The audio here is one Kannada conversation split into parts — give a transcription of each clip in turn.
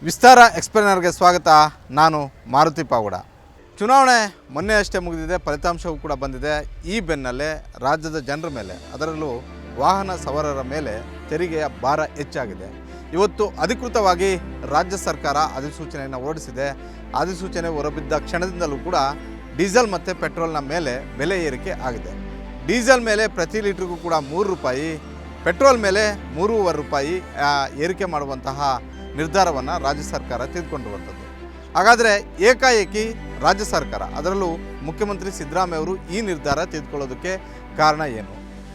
ವಿಸ್ತಾರ ಎಕ್ಸ್ಪ್ಲೇನರ್ಗೆ ಸ್ವಾಗತ. ನಾನು ಮಾರುತಿ ಪಾವಗಡ. ಚುನಾವಣೆ ಮೊನ್ನೆ ಅಷ್ಟೇ ಮುಗಿದಿದೆ, ಫಲಿತಾಂಶವೂ ಕೂಡ ಬಂದಿದೆ. ಈ ಬೆನ್ನಲ್ಲೇ ರಾಜ್ಯದ ಜನರ ಮೇಲೆ, ಅದರಲ್ಲೂ ವಾಹನ ಸವಾರರ ಮೇಲೆ ತೆರಿಗೆಯ ಭಾರ ಹೆಚ್ಚಾಗಿದೆ. ಇವತ್ತು ಅಧಿಕೃತವಾಗಿ ರಾಜ್ಯ ಸರ್ಕಾರ ಅಧಿಸೂಚನೆಯನ್ನು ಹೊರಡಿಸಿದೆ. ಅಧಿಸೂಚನೆ ಹೊರಬಿದ್ದ ಕ್ಷಣದಿಂದಲೂ ಕೂಡ ಡೀಸೆಲ್ ಮತ್ತು ಪೆಟ್ರೋಲ್ನ ಮೇಲೆ ಬೆಲೆ ಏರಿಕೆ ಆಗಿದೆ. ಡೀಸೆಲ್ ಮೇಲೆ ಪ್ರತಿ ಲೀಟ್ರಿಗೂ ಕೂಡ 3 ರೂಪಾಯಿ, ಪೆಟ್ರೋಲ್ ಮೇಲೆ 3.5 ರೂಪಾಯಿ ಏರಿಕೆ ಮಾಡುವಂತಹ ನಿರ್ಧಾರವನ್ನು ರಾಜ್ಯ ಸರ್ಕಾರ ತೆಗೆದುಕೊಂಡಿರುವಂಥದ್ದು. ಹಾಗಾದರೆ ಏಕಾಏಕಿ ರಾಜ್ಯ ಸರ್ಕಾರ, ಅದರಲ್ಲೂ ಮುಖ್ಯಮಂತ್ರಿ ಸಿದ್ದರಾಮಯ್ಯ ಅವರು ಈ ನಿರ್ಧಾರ ತೆಗೆದುಕೊಳ್ಳೋದಕ್ಕೆ ಕಾರಣ ಏನು?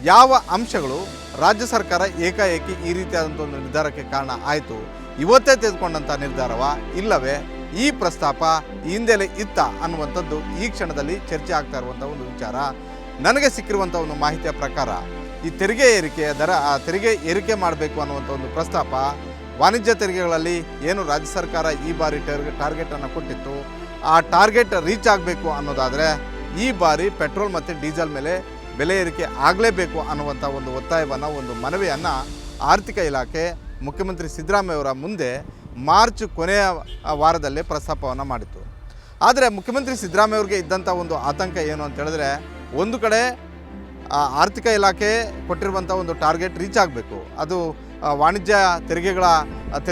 ಯಾವ ಅಂಶಗಳು ರಾಜ್ಯ ಸರ್ಕಾರ ಏಕಾಏಕಿ ಈ ರೀತಿಯಾದಂಥ ಒಂದು ನಿರ್ಧಾರಕ್ಕೆ ಕಾರಣ ಆಯಿತು? ಇವತ್ತೇ ತೆಗೆದುಕೊಂಡಂಥ ನಿರ್ಧಾರವಾ, ಇಲ್ಲವೇ ಈ ಪ್ರಸ್ತಾಪ ಹಿಂದೆಲೇ ಇತ್ತ ಅನ್ನುವಂಥದ್ದು ಈ ಕ್ಷಣದಲ್ಲಿ ಚರ್ಚೆ ಆಗ್ತಾ ಇರುವಂಥ ಒಂದು ವಿಚಾರ. ನನಗೆ ಸಿಕ್ಕಿರುವಂಥ ಒಂದು ಮಾಹಿತಿಯ ಪ್ರಕಾರ ಈ ತೆರಿಗೆ ಏರಿಕೆಯ ತೆರಿಗೆ ಏರಿಕೆ ಮಾಡಬೇಕು ಅನ್ನುವಂಥ ಒಂದು ಪ್ರಸ್ತಾಪ ವಾಣಿಜ್ಯ ತೆರಿಗೆಗಳಲ್ಲಿ ಏನು ರಾಜ್ಯ ಸರ್ಕಾರ ಈ ಬಾರಿ ಟಾರ್ಗೆಟನ್ನು ಕೊಟ್ಟಿತ್ತು, ಆ ಟಾರ್ಗೆಟ್ ರೀಚ್ ಆಗಬೇಕು ಅನ್ನೋದಾದರೆ ಈ ಬಾರಿ ಪೆಟ್ರೋಲ್ ಮತ್ತು ಡೀಸೆಲ್ ಮೇಲೆ ಬೆಲೆ ಏರಿಕೆ ಆಗಲೇಬೇಕು ಅನ್ನುವಂಥ ಒಂದು ಒತ್ತಾಯವನ್ನು, ಒಂದು ಮನವಿಯನ್ನು ಆರ್ಥಿಕ ಇಲಾಖೆ ಮುಖ್ಯಮಂತ್ರಿ ಸಿದ್ದರಾಮಯ್ಯ ಅವರ ಮುಂದೆ ಮಾರ್ಚ್ ಕೊನೆಯ ವಾರದಲ್ಲೇ ಪ್ರಸ್ತಾಪವನ್ನು ಮಾಡಿತ್ತು. ಆದರೆ ಮುಖ್ಯಮಂತ್ರಿ ಸಿದ್ದರಾಮಯ್ಯ ಅವರಿಗೆ ಇದ್ದಂಥ ಒಂದು ಆತಂಕ ಏನು ಅಂತ ಹೇಳಿದ್ರೆ, ಒಂದು ಕಡೆ ಆರ್ಥಿಕ ಇಲಾಖೆ ಕೊಟ್ಟಿರುವಂಥ ಒಂದು ಟಾರ್ಗೆಟ್ ರೀಚ್ ಆಗಬೇಕು, ಅದು ವಾಣಿಜ್ಯ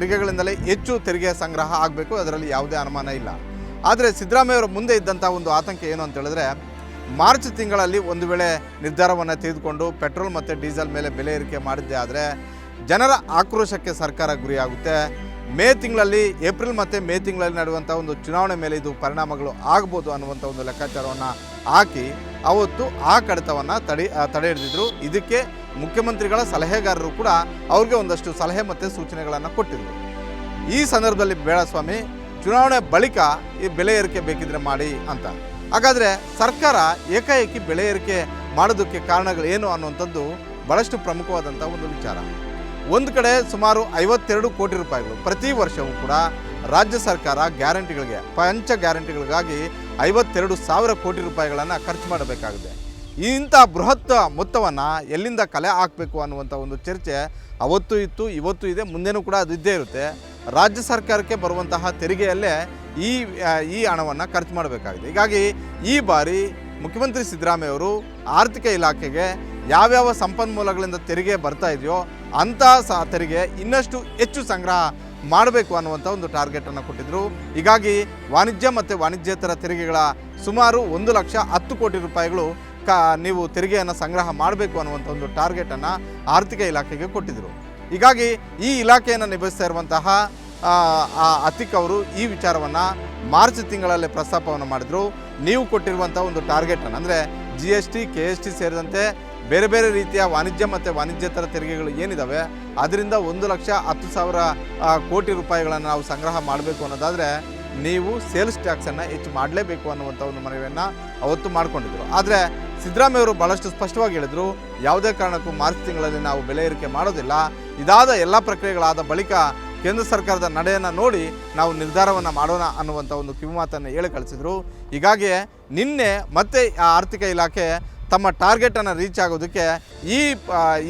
ತೆರಿಗೆಗಳಿಂದಲೇ ಹೆಚ್ಚು ತೆರಿಗೆ ಸಂಗ್ರಹ ಆಗಬೇಕು, ಅದರಲ್ಲಿ ಯಾವುದೇ ಅನುಮಾನ ಇಲ್ಲ. ಆದರೆ ಸಿದ್ದರಾಮಯ್ಯ ಅವರ ಮುಂದೆ ಇದ್ದಂಥ ಒಂದು ಆತಂಕ ಏನು ಅಂತ ಹೇಳಿದ್ರೆ, ಮಾರ್ಚ್ ತಿಂಗಳಲ್ಲಿ ಒಂದು ವೇಳೆ ನಿರ್ಧಾರವನ್ನು ತೆಗೆದುಕೊಂಡು ಪೆಟ್ರೋಲ್ ಮತ್ತು ಡೀಸೆಲ್ ಮೇಲೆ ಬೆಲೆ ಏರಿಕೆ ಮಾಡಿದ್ದೇ ಆದರೆ ಜನರ ಆಕ್ರೋಶಕ್ಕೆ ಸರ್ಕಾರ ಗುರಿಯಾಗುತ್ತೆ. ಏಪ್ರಿಲ್ ಮತ್ತು ಮೇ ತಿಂಗಳಲ್ಲಿ ನಡೆಯುವಂಥ ಒಂದು ಚುನಾವಣೆ ಮೇಲೆ ಇದು ಪರಿಣಾಮಗಳು ಆಗ್ಬೋದು ಅನ್ನುವಂಥ ಒಂದು ಲೆಕ್ಕಾಚಾರವನ್ನು ಹಾಕಿ ಅವತ್ತು ಆ ಕಡಿತವನ್ನು ತಡೆ ಹಿಡಿದಿದ್ರು. ಇದಕ್ಕೆ ಮುಖ್ಯಮಂತ್ರಿಗಳ ಸಲಹೆಗಾರರು ಕೂಡ ಅವ್ರಿಗೆ ಒಂದಷ್ಟು ಸಲಹೆ ಮತ್ತು ಸೂಚನೆಗಳನ್ನು ಕೊಟ್ಟಿದ್ರು. ಈ ಸಂದರ್ಭದಲ್ಲಿ ಬೇಡ ಸ್ವಾಮಿ, ಚುನಾವಣೆ ಬಳಿಕ ಈ ಬೆಲೆ ಏರಿಕೆ ಬೇಕಿದ್ರೆ ಮಾಡಿ ಅಂತ. ಹಾಗಾದರೆ ಸರ್ಕಾರ ಏಕಾಏಕಿ ಬೆಲೆ ಏರಿಕೆ ಮಾಡೋದಕ್ಕೆ ಕಾರಣಗಳು ಏನು ಅನ್ನುವಂಥದ್ದು ಭಾಳಷ್ಟು ಪ್ರಮುಖವಾದಂಥ ಒಂದು ವಿಚಾರ. ಒಂದು ಕಡೆ ಸುಮಾರು 52 ಕೋಟಿ ರೂಪಾಯಿಗಳು ಪ್ರತಿ ವರ್ಷವೂ ಕೂಡ ರಾಜ್ಯ ಸರ್ಕಾರ ಗ್ಯಾರಂಟಿಗಳಿಗೆ, ಪಂಚ ಗ್ಯಾರಂಟಿಗಳಿಗಾಗಿ 52,000 ಕೋಟಿ ರೂಪಾಯಿಗಳನ್ನು ಖರ್ಚು ಮಾಡಬೇಕಾಗಿದೆ. ಇಂಥ ಬೃಹತ್ ಮೊತ್ತವನ್ನು ಎಲ್ಲಿಂದ ಕಲೆ ಹಾಕಬೇಕು ಅನ್ನುವಂಥ ಒಂದು ಚರ್ಚೆ ಅವತ್ತು ಇತ್ತು, ಇವತ್ತು ಇದೆ, ಮುಂದೆನೂ ಕೂಡ ಅದು ಇದ್ದೇ ಇರುತ್ತೆ. ರಾಜ್ಯ ಸರ್ಕಾರಕ್ಕೆ ಬರುವಂತಹ ತೆರಿಗೆಯಲ್ಲೇ ಈ ಹಣವನ್ನು ಖರ್ಚು ಮಾಡಬೇಕಾಗಿದೆ. ಹೀಗಾಗಿ ಈ ಬಾರಿ ಮುಖ್ಯಮಂತ್ರಿ ಸಿದ್ದರಾಮಯ್ಯ ಅವರು ಆರ್ಥಿಕ ಇಲಾಖೆಗೆ ಯಾವ್ಯಾವ ಸಂಪನ್ಮೂಲಗಳಿಂದ ತೆರಿಗೆ ಬರ್ತಾ ಇದೆಯೋ ಅಂಥ ತೆರಿಗೆ ಇನ್ನಷ್ಟು ಹೆಚ್ಚು ಸಂಗ್ರಹ ಮಾಡಬೇಕು ಅನ್ನುವಂಥ ಒಂದು ಟಾರ್ಗೆಟನ್ನು ಕೊಟ್ಟಿದ್ದರು. ಹೀಗಾಗಿ ವಾಣಿಜ್ಯ ಮತ್ತು ವಾಣಿಜ್ಯೇತರ ತೆರಿಗೆಗಳ ಸುಮಾರು 1,10,00,000 ಕೋಟಿ ರೂಪಾಯಿಗಳು ನೀವು ತೆರಿಗೆಯನ್ನು ಸಂಗ್ರಹ ಮಾಡಬೇಕು ಅನ್ನುವಂಥ ಒಂದು ಟಾರ್ಗೆಟನ್ನು ಆರ್ಥಿಕ ಇಲಾಖೆಗೆ ಕೊಟ್ಟಿದ್ದರು. ಹೀಗಾಗಿ ಈ ಇಲಾಖೆಯನ್ನು ನಿಭಾಯಿಸ್ತಾ ಇರುವಂತಹ ಅತಿಕ್ ಅವರು ಈ ವಿಚಾರವನ್ನು ಮಾರ್ಚ್ ತಿಂಗಳಲ್ಲೇ ಪ್ರಸ್ತಾಪವನ್ನು ಮಾಡಿದರು. ನೀವು ಕೊಟ್ಟಿರುವಂಥ ಒಂದು ಟಾರ್ಗೆಟನ್ನು, ಅಂದರೆ GST, KST ಸೇರಿದಂತೆ ಬೇರೆ ಬೇರೆ ರೀತಿಯ ವಾಣಿಜ್ಯ ಮತ್ತು ವಾಣಿಜ್ಯೇತರ ತೆರಿಗೆಗಳು ಏನಿದ್ದಾವೆ ಅದರಿಂದ 1,10,000 ಕೋಟಿ ರೂಪಾಯಿಗಳನ್ನು ನಾವು ಸಂಗ್ರಹ ಮಾಡಬೇಕು ಅನ್ನೋದಾದರೆ ನೀವು ಸೇಲ್ಸ್ ಟ್ಯಾಕ್ಸನ್ನು ಹೆಚ್ಚು ಮಾಡಲೇಬೇಕು ಅನ್ನುವಂಥ ಒಂದು ಮನವಿಯನ್ನು ಅವತ್ತು ಮಾಡಿಕೊಂಡಿದ್ದರು. ಆದರೆ ಸಿದ್ದರಾಮಯ್ಯ ಅವರು ಭಾಳಷ್ಟು ಸ್ಪಷ್ಟವಾಗಿ ಹೇಳಿದರು, ಯಾವುದೇ ಕಾರಣಕ್ಕೂ ಮಾರ್ಚ್ ತಿಂಗಳಲ್ಲಿ ನಾವು ಬೆಲೆ ಏರಿಕೆ ಮಾಡೋದಿಲ್ಲ, ಇದಾದ ಎಲ್ಲ ಪ್ರಕ್ರಿಯೆಗಳಾದ ಬಳಿಕ ಕೇಂದ್ರ ಸರ್ಕಾರದ ನಡೆಯನ್ನು ನೋಡಿ ನಾವು ನಿರ್ಧಾರವನ್ನು ಮಾಡೋಣ ಅನ್ನುವಂಥ ಒಂದು ಕಿವಿಮಾತನ್ನು ಹೇಳಿ ಕಳಿಸಿದರು. ಹೀಗಾಗಿ ನಿನ್ನೆ ಮತ್ತೆ ಆರ್ಥಿಕ ಇಲಾಖೆ ತಮ್ಮ ಟಾರ್ಗೆಟನ್ನು ರೀಚ್ ಆಗೋದಕ್ಕೆ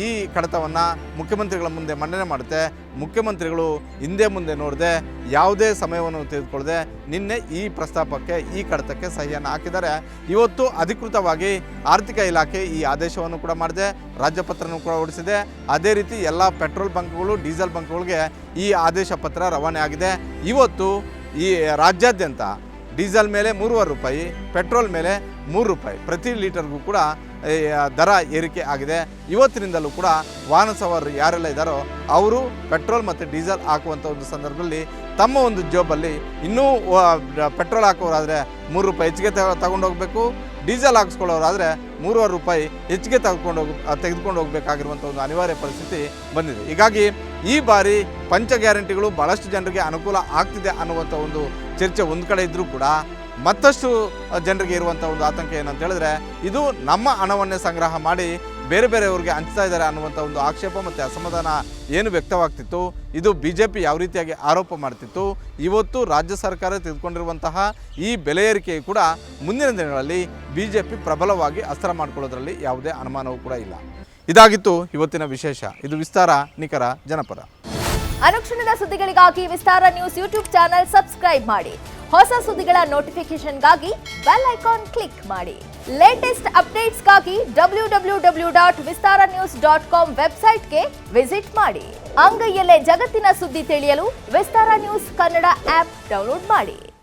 ಈ ಕಡತವನ್ನು ಮುಖ್ಯಮಂತ್ರಿಗಳ ಮುಂದೆ ಮಂಡನೆ ಮಾಡುತ್ತೆ. ಮುಖ್ಯಮಂತ್ರಿಗಳು ಹಿಂದೆ ಮುಂದೆ ನೋಡದೆ, ಯಾವುದೇ ಸಮಯವನ್ನು ತೆಗೆದುಕೊಳ್ಳದೆ ನಿನ್ನೆ ಈ ಪ್ರಸ್ತಾಪಕ್ಕೆ, ಈ ಕಡತಕ್ಕೆ ಸಹಿಯನ್ನು ಹಾಕಿದ್ದಾರೆ. ಇವತ್ತು ಅಧಿಕೃತವಾಗಿ ಆರ್ಥಿಕ ಇಲಾಖೆ ಈ ಆದೇಶವನ್ನು ಕೂಡ ಮಾಡಿದೆ, ರಾಜ್ಯಪತ್ರನೂ ಕೂಡ ಹೊರಡಿಸಿದೆ. ಅದೇ ರೀತಿ ಎಲ್ಲ ಪೆಟ್ರೋಲ್ ಬಂಕ್ಗಳು, ಡೀಸೆಲ್ ಬಂಕ್ಗಳಿಗೆ ಈ ಆದೇಶ ಪತ್ರ ರವಾನೆ ಆಗಿದೆ. ಇವತ್ತು ಈ ರಾಜ್ಯಾದ್ಯಂತ ಡೀಸೆಲ್ ಮೇಲೆ 3.5 ರೂಪಾಯಿ, ಪೆಟ್ರೋಲ್ ಮೇಲೆ 3 ರೂಪಾಯಿ ಪ್ರತಿ ಲೀಟರ್ಗೂ ಕೂಡ ದರ ಏರಿಕೆ ಆಗಿದೆ. ಇವತ್ತಿನಿಂದಲೂ ಕೂಡ ವಾಹನ ಸವಾರರು ಯಾರೆಲ್ಲ ಇದ್ದಾರೋ ಅವರು ಪೆಟ್ರೋಲ್ ಮತ್ತು ಡೀಸೆಲ್ ಹಾಕುವಂಥ ಒಂದು ಸಂದರ್ಭದಲ್ಲಿ ತಮ್ಮ ಒಂದು ಜಾಬಲ್ಲಿ ಇನ್ನೂ ಪೆಟ್ರೋಲ್ ಹಾಕೋರಾದರೆ 3 ರೂಪಾಯಿ ಹೆಚ್ಚಿಗೆ ತಗೊಂಡೋಗಬೇಕು, ಡೀಸೆಲ್ ಹಾಕಿಸ್ಕೊಳ್ಳೋರಾದರೆ 3.5 ರೂಪಾಯಿ ಹೆಚ್ಚಿಗೆ ತೆಗೆದುಕೊಂಡು ಹೋಗಬೇಕಾಗಿರುವಂಥ ಒಂದು ಅನಿವಾರ್ಯ ಪರಿಸ್ಥಿತಿ ಬಂದಿದೆ. ಹೀಗಾಗಿ ಈ ಬಾರಿ ಪಂಚ ಗ್ಯಾರಂಟಿಗಳು ಭಾಳಷ್ಟು ಜನರಿಗೆ ಅನುಕೂಲ ಆಗ್ತಿದೆ ಅನ್ನುವಂಥ ಒಂದು ಚರ್ಚೆ ಒಂದು ಕಡೆ ಇದ್ದರೂ ಕೂಡ ಮತ್ತಷ್ಟು ಜನರಿಗೆ ಇರುವಂಥ ಒಂದು ಆತಂಕ ಏನಂತ ಹೇಳಿದ್ರೆ, ಇದು ನಮ್ಮ ಹಣವನ್ನೇ ಸಂಗ್ರಹ ಮಾಡಿ ಬೇರೆ ಬೇರೆಯವ್ರಿಗೆ ಹಂಚ್ತಾ ಇದ್ದಾರೆ ಅನ್ನುವಂಥ ಒಂದು ಆಕ್ಷೇಪ ಮತ್ತು ಅಸಮಾಧಾನ ಏನು ವ್ಯಕ್ತವಾಗ್ತಿತ್ತು, ಇದು BJP ಯಾವ ರೀತಿಯಾಗಿ ಆರೋಪ ಮಾಡ್ತಿತ್ತು. ಇವತ್ತು ರಾಜ್ಯ ಸರ್ಕಾರ ತೆಗೆದುಕೊಂಡಿರುವಂತಹ ಈ ಬೆಲೆ ಏರಿಕೆ ಕೂಡ ಮುಂದಿನ ದಿನಗಳಲ್ಲಿ BJP ಪ್ರಬಲವಾಗಿ ಅಸ್ತ್ರ ಮಾಡಿಕೊಳ್ಳೋದ್ರಲ್ಲಿ ಯಾವುದೇ ಅನುಮಾನವೂ ಕೂಡ ಇಲ್ಲ. ಇದಾಗಿತ್ತು ಇವತ್ತಿನ ವಿಶೇಷ. ಇದು ವಿಸ್ತಾರ, ನಿಖರ, ಜನಪರ. ಅನುಕ್ಷಣದ ಸುದ್ದಿಗಳಿಗಾಗಿ ವಿಸ್ತಾರ ನ್ಯೂಸ್ ಯೂಟ್ಯೂಬ್ ಚಾನೆಲ್ ಸಬ್ಸ್ಕ್ರೈಬ್ ಮಾಡಿ. ಹೊಸ ಸುದ್ದಿಗಳ ನೋಟಿಫಿಕೇಶನ್ಗಾಗಿ ಬೆಲ್ ಐಕಾನ್ ಕ್ಲಿಕ್ ಮಾಡಿ. ಲೇಟೆಸ್ಟ್ ಅಪ್ಡೇಟ್ಸ್ಗಾಗಿ www.vistaranews.com ವೆಬ್ಸೈಟ್ಗೆ ವಿಸಿಟ್ ಮಾಡಿ. ಅಂಗೈಯಲ್ಲೇ ಜಗತ್ತಿನ ಸುದ್ದಿ ತಿಳಿಯಲು ವಿಸ್ತಾರ ನ್ಯೂಸ್ ಕನ್ನಡ ಆಪ್ ಡೌನ್ಲೋಡ್ ಮಾಡಿ.